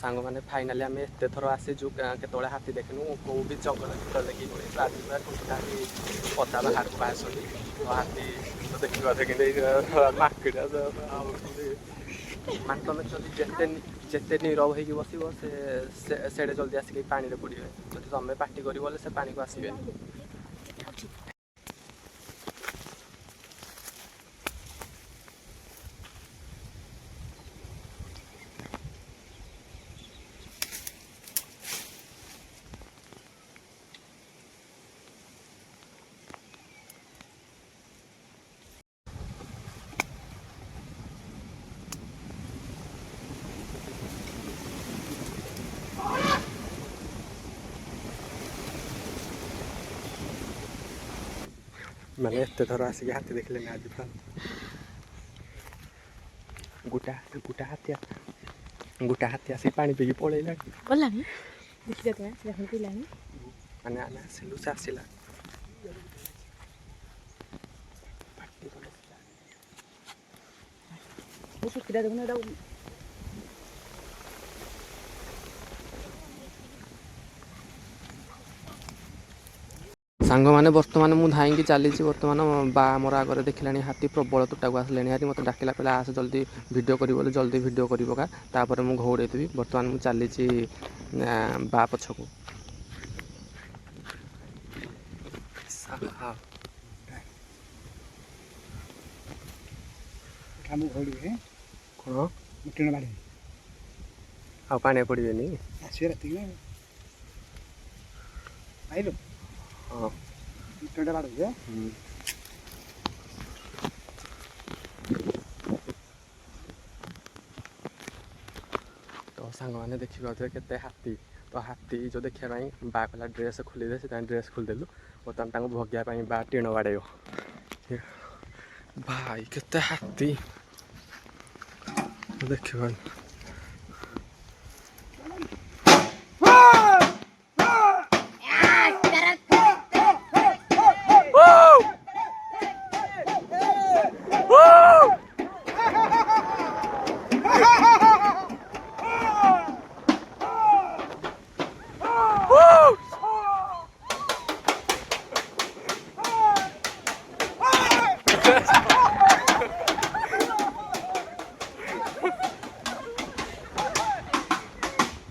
सांग मैंने फाइनाली आम एत थर आसीचु केतवे हाथी देखनु कौ भी जंगल भर देखी आज पूरा टुटा पदा बाहर को बाहर तो हाथी तो देखा कि मार्केट मान तुम जिते जिते नीरव हो बस से जल्दी आसिक पानी पड़े जब तुम पार्टी कर से पानी को आसबे मैंने एत थर आसिक हाथी देखले आज गोटा गोटा हाथी गोटा हाथी आसिक पानी पीकी पलैला मैंने आने आसिलु से आसला सांग मैंने बर्तमान मुझे धाई चली बर्तमान बा मोर आगे देखला हाथी प्रबल तुटा को आसले हाथी मत डाकिला पे आस जल्दी वीडियो कर जल्दी वीडियो कर पका मुझे घोड़े देवी बर्तमान मुझे चली बा पछक कौन आ पानी पड़े हाँ तो सांग मैंने देखिए केते हाथी तो हाथी जो देखापी बा कहला ड्रेस खोलीदे से ड्रेस खोलीदेलु बर्तमान भोगिया बा टीण बाड़े भाई केते हाथी देखिए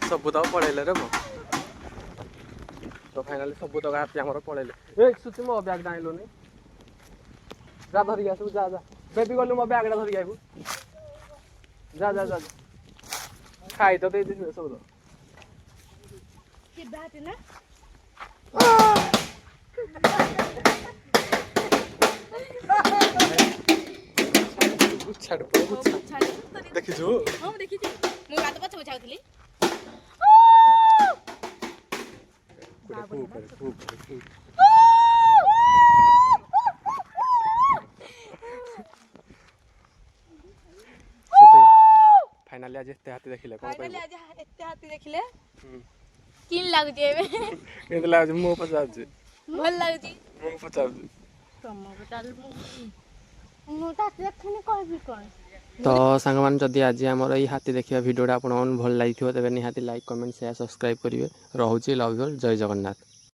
सबू तक पड़ेले रे मो तो फाइनाली सबू तक हाथी आमर पड़ेले ए सुची मो बैग डाइलो नहीं जा धरिक आसू जा जा बेबी गलु मो बैगटा धरिक आइबू जा जा जा खाई तो दे दिस सब तो के बात है ना छाड़ देखि जो हां देखि मु बात पछ बुझाउतली फाइनाली आज एते हाथी देखिले कोन फाइनाली आज एते हाथी देखिले किन लागु जे केन लागु मो पचाउ जे भल लागु जी मो पचाउ जे तम पचाल मो ता देखने कहबी कोन तो सांग मान जदि आज आमर ये हाथी देखिए वीडियोटा आपन भल लागि तेज निहाती लाइक कमेंट शेयर सब्सक्राइब करेंगे रोचे लव यू जय जगन्नाथ।